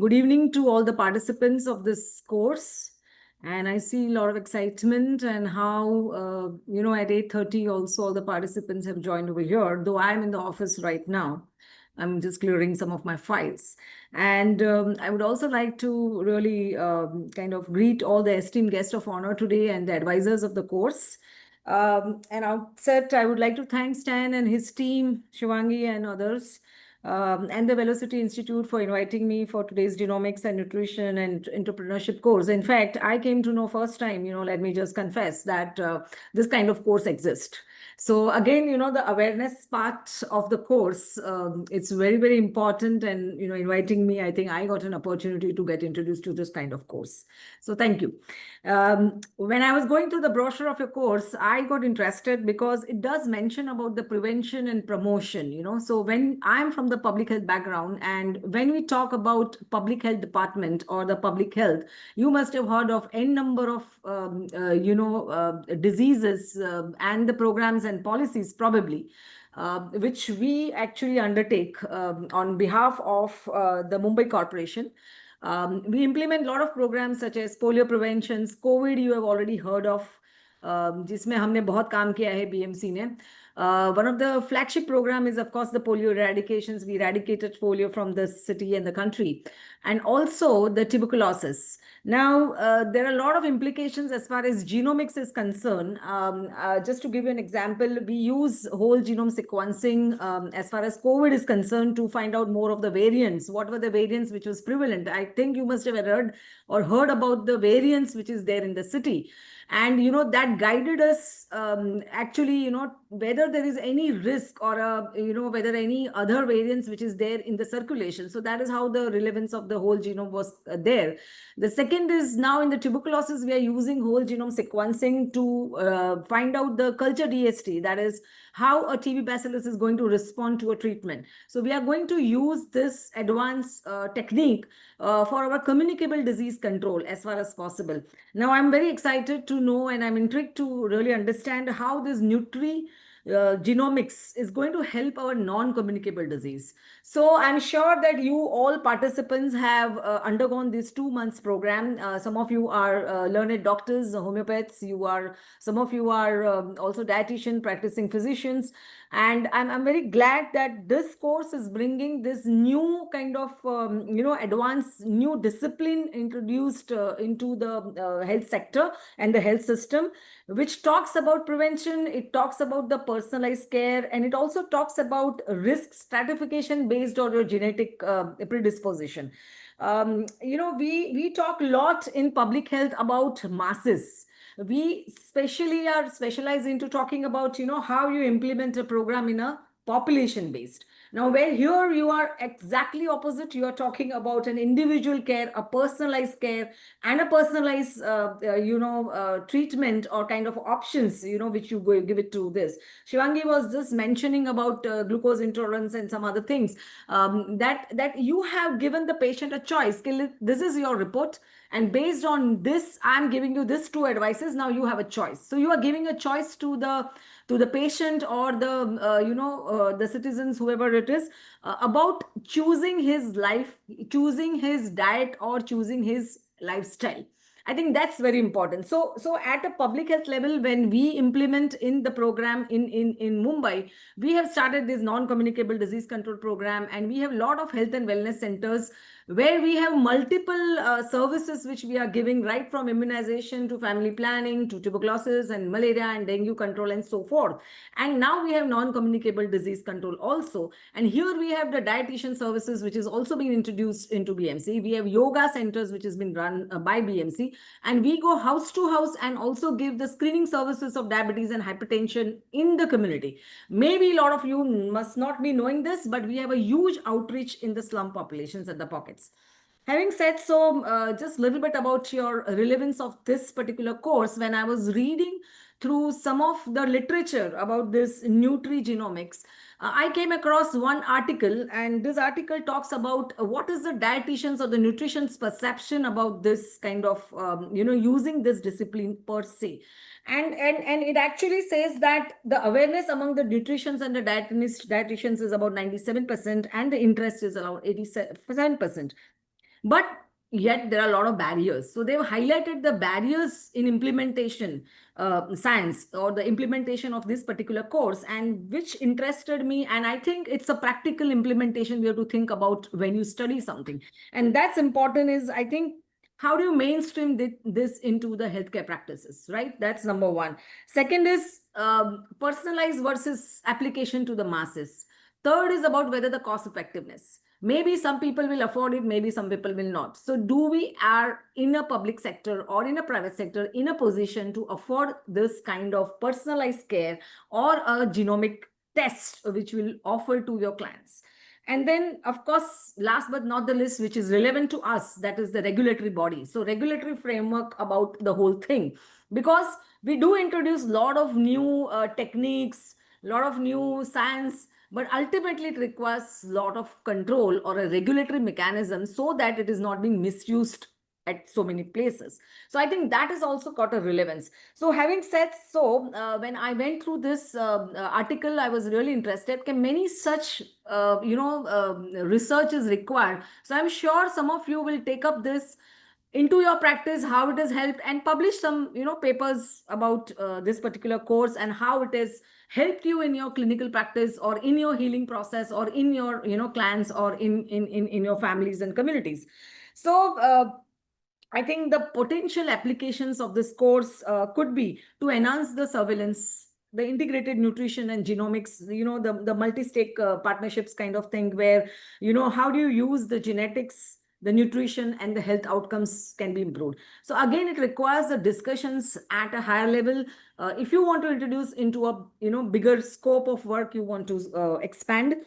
good evening to all the participants of this course. And I see a lot of excitement and how, at 8:30 also all the participants have joined over here, though I'm in the office right now. I'm just clearing some of my files. And I would also like to really kind of greet all the esteemed guests of honor today and the advisors of the course. And outset, I would like to thank Stan and his team, Shivangi and others, and the Velocity Institute for inviting me for today's Genomics and Nutrition and Entrepreneurship course. In fact, I came to know first time, let me just confess that this kind of course exists. So again, the awareness part of the course, it's very, very important. And, inviting me, I think I got an opportunity to get introduced to this kind of course. So thank you. When I was going through the brochure of your course, I got interested because it does mention about the prevention and promotion. So when I'm from the public health background, and when we talk about public health department or the public health, you must have heard of n number of diseases and the programs and policies probably, which we actually undertake on behalf of the Mumbai Corporation. We implement a lot of programs such as polio preventions, COVID you have already heard of, जिसमें हमने बहुत काम किया है BMC ने. One of the flagship program is, of course, the polio eradications. We eradicated polio from the city and the country, and also the tuberculosis. Now, there are a lot of implications as far as genomics is concerned. Just to give you an example, we use whole genome sequencing as far as COVID is concerned to find out more of the variants. What were the variants which was prevalent? I think you must have heard about the variants which is there in the city. And, that guided us actually, whether there is any risk or, whether any other variants which is there in the circulation. So that is how the relevance of the whole genome was there. The second is now in the tuberculosis, we are using whole genome sequencing to find out the culture DST, that is how a TB bacillus is going to respond to a treatment. So we are going to use this advanced technique for our communicable disease control as far as possible. Now, I'm very excited to know and I'm intrigued to really understand how this genomics is going to help our non-communicable disease. So I'm sure that you all participants have undergone this 2 months program. Some of you are learned doctors, homeopaths. Some of you are also dietitian, practicing physicians. And I'm very glad that this course is bringing this new kind of, advanced new discipline introduced into the health sector and the health system, which talks about prevention. It talks about the personalized care, and it also talks about risk stratification based on your genetic predisposition. We talk a lot in public health about masses. We especially are specialized into talking about, how you implement a program in a population based. Now, where here you are exactly opposite, you are talking about an individual care, a personalized care, and a personalized, treatment or kind of options, which you give it to this. Shivangi was just mentioning about glucose intolerance and some other things, that you have given the patient a choice. This is your report, and based on this, I'm giving you this 2 advices. Now you have a choice. So you are giving a choice to the patient or the citizens, whoever it is, about choosing his life, choosing his diet, or choosing his lifestyle. I think that's very important. So at a public health level, when we implement in the program in Mumbai, we have started this non-communicable disease control program, and we have a lot of health and wellness centers where we have multiple services which we are giving, right from immunization to family planning to tuberculosis and malaria and dengue control and so forth. And now we have non-communicable disease control also. And here we have the dietitian services, which is also being introduced into BMC. We have yoga centers, which has been run by BMC. And we go house to house and also give the screening services of diabetes and hypertension in the community. Maybe a lot of you must not be knowing this, but we have a huge outreach in the slum populations at the pockets. Having said so, just a little bit about your relevance of this particular course. When I was reading through some of the literature about this nutrigenomics, I came across one article, and this article talks about what is the dietitians or the nutrition's perception about this kind of, using this discipline per se. And it actually says that the awareness among the nutritionists and the dietitians is about 97%, and the interest is around 87%. but yet there are a lot of barriers. So they've highlighted the barriers in implementation science, or the implementation of this particular course, and which interested me. And I think it's a practical implementation we have to think about when you study something. And that's important is, I think, how do you mainstream this into the healthcare practices, right? That's number one. Second is personalized versus application to the masses. Third is about whether the cost effectiveness. Maybe some people will afford it, maybe some people will not. So do we are in a public sector or in a private sector in a position to afford this kind of personalized care or a genomic test which will offer to your clients? And then, of course, last but not the least, which is relevant to us, that is the regulatory body. So regulatory framework about the whole thing, because we do introduce a lot of new techniques, a lot of new science, but ultimately it requires a lot of control or a regulatory mechanism so that it is not being misused at so many places. So I think that has also got a relevance. So having said so, when I went through this article, I was really interested. Okay, many such research is required. So I'm sure some of you will take up this into your practice, how it has helped, and publish some papers about this particular course and how it has helped you in your clinical practice or in your healing process or in your clients or in your families and communities. So I think the potential applications of this course could be to enhance the surveillance, the integrated nutrition and genomics, the multi-stake partnerships kind of thing, where, how do you use the genetics, the nutrition and the health outcomes can be improved. So again, it requires the discussions at a higher level. If you want to introduce into a, bigger scope of work, you want to expand.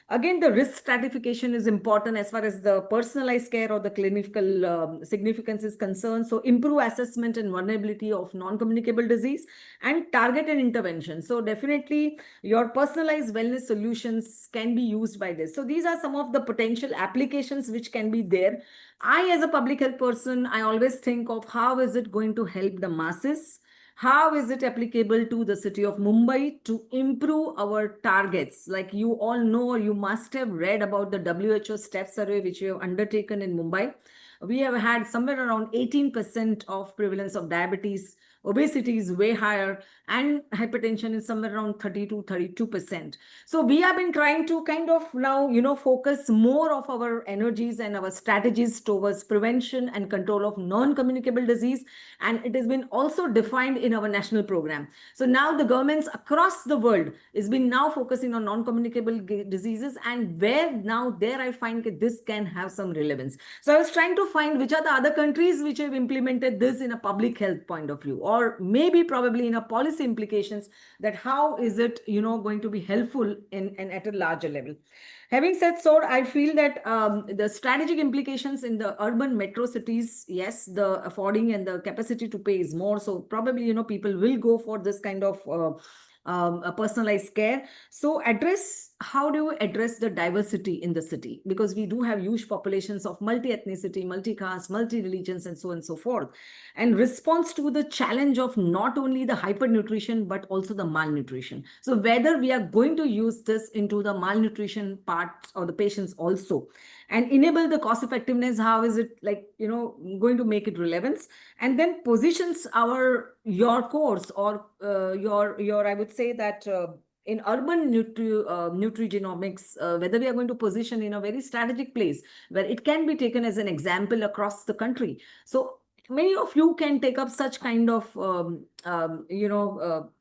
Again, the risk stratification is important as far as the personalized care or the clinical significance is concerned. So improve assessment and vulnerability of non-communicable disease and targeted intervention. So definitely your personalized wellness solutions can be used by this. So these are some of the potential applications which can be there. I, as a public health person, I always think of how is it going to help the masses? How is it applicable to the city of Mumbai to improve our targets? Like you all know, you must have read about the WHO STEP survey, which we have undertaken in Mumbai. We have had somewhere around 18% of prevalence of diabetes. Obesity is way higher, and hypertension is somewhere around 30 to 32%. So we have been trying to kind of now, focus more of our energies and our strategies towards prevention and control of non-communicable disease. And it has been also defined in our national program. So now the governments across the world has been now focusing on non-communicable diseases, and where now there I find that this can have some relevance. So I was trying to find which are the other countries which have implemented this in a public health point of view, or maybe probably in a policy implications, that how is it going to be helpful in and at a larger level. Having said so, I feel that the strategic implications in the urban metro cities, yes, the affording and the capacity to pay is more. So probably, people will go for this kind of a personalized care. So how do you address the diversity in the city? Because we do have huge populations of multi-ethnicity, multi-caste, multi-religions, and so on and so forth. And response to the challenge of not only the hypernutrition, but also the malnutrition. So whether we are going to use this into the malnutrition parts or the patients also, and enable the cost effectiveness, how is it going to make it relevance, and then positions your course or your I would say that in urban nutrigenomics, whether we are going to position in a very strategic place where it can be taken as an example across the country. So many of you can take up such kind of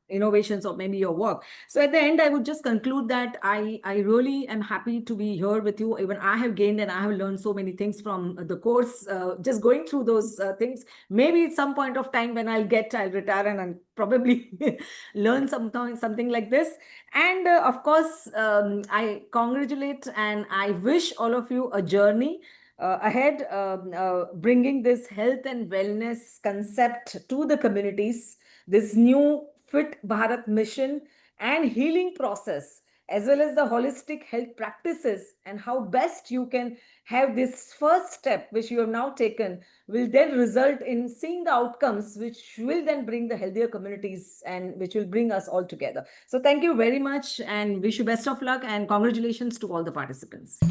innovations or maybe your work. So at the end, I would just conclude that I really am happy to be here with you. Even I have gained and I have learned so many things from the course, just going through those things. Maybe at some point of time when I'll retire and I'll probably learn something like this. And of course, I congratulate and I wish all of you a journey ahead, bringing this health and wellness concept to the communities, this new Fit Bharat mission and healing process, as well as the holistic health practices, and how best you can have this first step, which you have now taken, will then result in seeing the outcomes, which will then bring the healthier communities and which will bring us all together. So thank you very much and wish you best of luck and congratulations to all the participants.